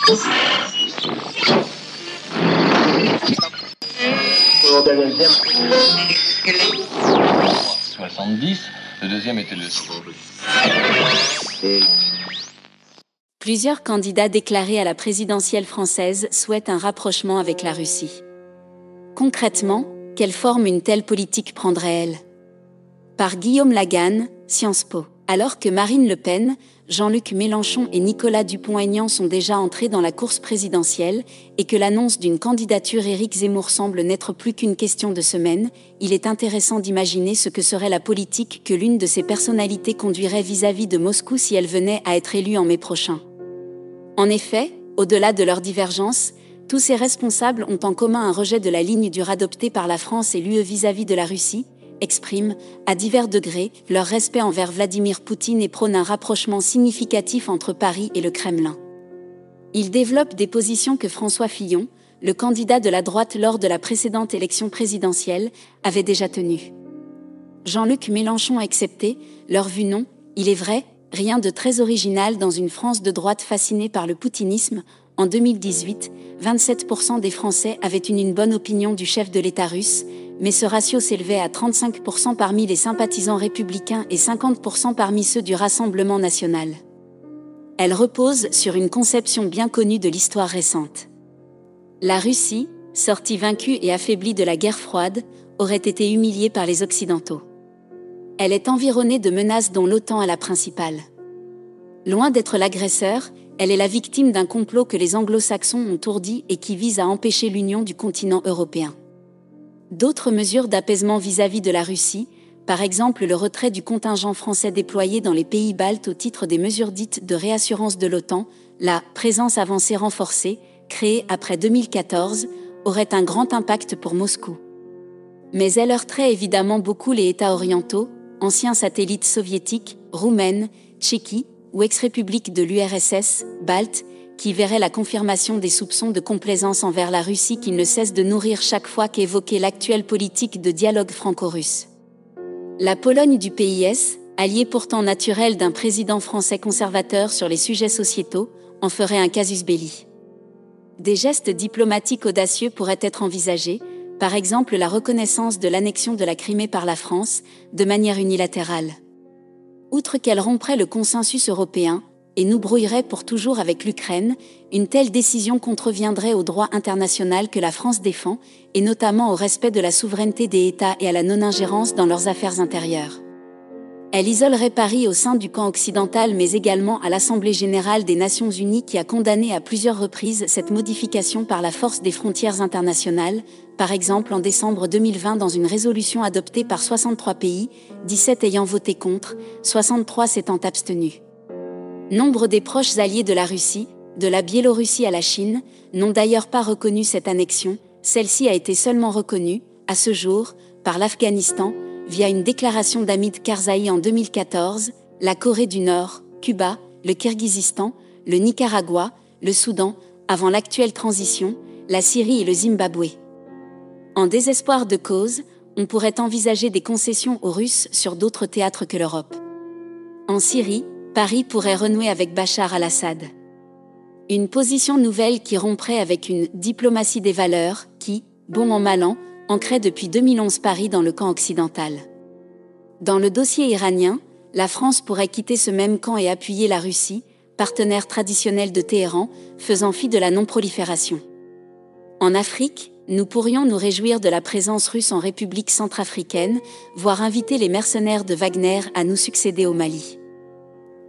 Le deuxième était le... Plusieurs candidats déclarés à la présidentielle française souhaitent un rapprochement avec la Russie. Concrètement, quelle forme une telle politique prendrait-elle? Par Guillaume Laganne, Sciences Po. Alors que Marine Le Pen, Jean-Luc Mélenchon et Nicolas Dupont-Aignan sont déjà entrés dans la course présidentielle et que l'annonce d'une candidature Éric Zemmour semble n'être plus qu'une question de semaines, il est intéressant d'imaginer ce que serait la politique que l'une de ces personnalités conduirait vis-à-vis de Moscou si elle venait à être élue en mai prochain. En effet, au-delà de leurs divergences, tous ces responsables ont en commun un rejet de la ligne dure adoptée par la France et l'UE vis-à-vis de la Russie, expriment, à divers degrés, leur respect envers Vladimir Poutine et prônent un rapprochement significatif entre Paris et le Kremlin. Ils développent des positions que François Fillon, le candidat de la droite lors de la précédente élection présidentielle, avait déjà tenues. Jean-Luc Mélenchon excepté, leur vue non, il est vrai, rien de très original dans une France de droite fascinée par le poutinisme. En 2018, 27% des Français avaient une bonne opinion du chef de l'État russe, mais ce ratio s'élevait à 35% parmi les sympathisants républicains et 50% parmi ceux du Rassemblement national. Elle repose sur une conception bien connue de l'histoire récente. La Russie, sortie vaincue et affaiblie de la guerre froide, aurait été humiliée par les Occidentaux. Elle est environnée de menaces dont l'OTAN est la principale. Loin d'être l'agresseur, elle est la victime d'un complot que les anglo-saxons ont ourdi et qui vise à empêcher l'union du continent européen. D'autres mesures d'apaisement vis-à-vis de la Russie, par exemple le retrait du contingent français déployé dans les pays baltes au titre des mesures dites de réassurance de l'OTAN, la « présence avancée renforcée », créée après 2014, aurait un grand impact pour Moscou. Mais elle heurterait évidemment beaucoup les États orientaux, anciens satellites soviétiques, roumaines, tchéquies ou ex-républiques de l'URSS, baltes, qui verrait la confirmation des soupçons de complaisance envers la Russie qu'ils ne cessent de nourrir chaque fois qu'évoquer l'actuelle politique de dialogue franco-russe. La Pologne du PIS, allié pourtant naturel d'un président français conservateur sur les sujets sociétaux, en ferait un casus belli. Des gestes diplomatiques audacieux pourraient être envisagés, par exemple la reconnaissance de l'annexion de la Crimée par la France, de manière unilatérale. Outre qu'elle romprait le consensus européen, et nous brouillerait pour toujours avec l'Ukraine, une telle décision contreviendrait au droit international que la France défend, et notamment au respect de la souveraineté des États et à la non-ingérence dans leurs affaires intérieures. Elle isolerait Paris au sein du camp occidental mais également à l'Assemblée générale des Nations unies qui a condamné à plusieurs reprises cette modification par la force des frontières internationales, par exemple en décembre 2020 dans une résolution adoptée par 63 pays, 17 ayant voté contre, 63 s'étant abstenus. Nombre des proches alliés de la Russie, de la Biélorussie à la Chine, n'ont d'ailleurs pas reconnu cette annexion, celle-ci a été seulement reconnue, à ce jour, par l'Afghanistan, via une déclaration d'Hamid Karzai en 2014, la Corée du Nord, Cuba, le Kirghizistan, le Nicaragua, le Soudan, avant l'actuelle transition, la Syrie et le Zimbabwe. En désespoir de cause, on pourrait envisager des concessions aux Russes sur d'autres théâtres que l'Europe. En Syrie, Paris pourrait renouer avec Bachar al-Assad. Une position nouvelle qui romprait avec une diplomatie des valeurs qui, bon an mal an, ancrait depuis 2011 Paris dans le camp occidental. Dans le dossier iranien, la France pourrait quitter ce même camp et appuyer la Russie, partenaire traditionnel de Téhéran, faisant fi de la non-prolifération. En Afrique, nous pourrions nous réjouir de la présence russe en République centrafricaine, voire inviter les mercenaires de Wagner à nous succéder au Mali.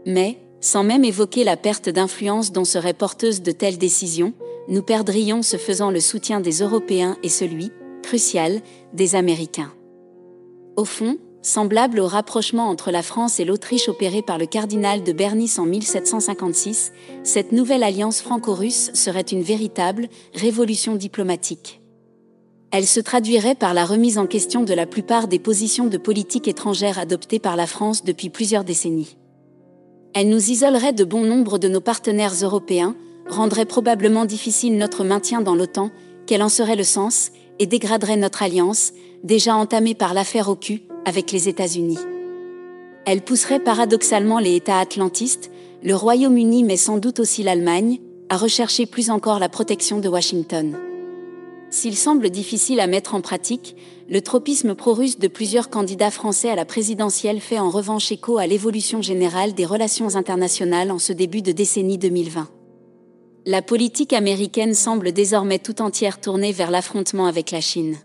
Mais, sans même évoquer la perte d'influence dont serait porteuse de telles décisions, nous perdrions ce faisant le soutien des Européens et celui, crucial, des Américains. Au fond, semblable au rapprochement entre la France et l'Autriche opéré par le cardinal de Bernis en 1756, cette nouvelle alliance franco-russe serait une véritable révolution diplomatique. Elle se traduirait par la remise en question de la plupart des positions de politique étrangère adoptées par la France depuis plusieurs décennies. Elle nous isolerait de bon nombre de nos partenaires européens, rendrait probablement difficile notre maintien dans l'OTAN, quel en serait le sens, et dégraderait notre alliance, déjà entamée par l'affaire au cul, avec les États-Unis. Elle pousserait paradoxalement les États atlantistes, le Royaume-Uni mais sans doute aussi l'Allemagne, à rechercher plus encore la protection de Washington. S'il semble difficile à mettre en pratique, le tropisme pro-russe de plusieurs candidats français à la présidentielle fait en revanche écho à l'évolution générale des relations internationales en ce début de décennie 2020. La politique américaine semble désormais tout entière tournée vers l'affrontement avec la Chine.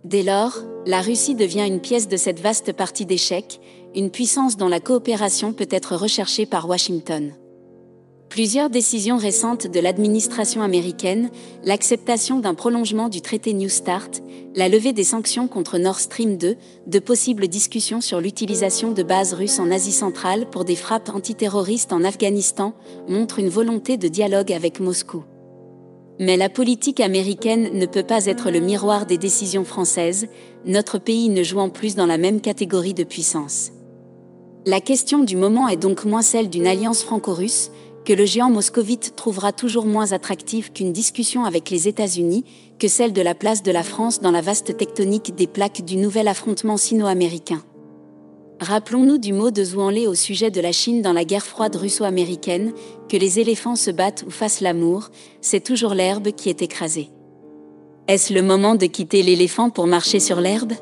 Dès lors, la Russie devient une pièce de cette vaste partie d'échecs, une puissance dont la coopération peut être recherchée par Washington. Plusieurs décisions récentes de l'administration américaine, l'acceptation d'un prolongement du traité New START, la levée des sanctions contre Nord Stream 2, de possibles discussions sur l'utilisation de bases russes en Asie centrale pour des frappes antiterroristes en Afghanistan, montrent une volonté de dialogue avec Moscou. Mais la politique américaine ne peut pas être le miroir des décisions françaises, notre pays ne jouant plus dans la même catégorie de puissance. La question du moment est donc moins celle d'une alliance franco-russe, que le géant moscovite trouvera toujours moins attractive qu'une discussion avec les États-Unis, que celle de la place de la France dans la vaste tectonique des plaques du nouvel affrontement sino-américain. Rappelons-nous du mot de Zhuang Lei au sujet de la Chine dans la guerre froide russo-américaine, que les éléphants se battent ou fassent l'amour, c'est toujours l'herbe qui est écrasée. Est-ce le moment de quitter l'éléphant pour marcher sur l'herbe ?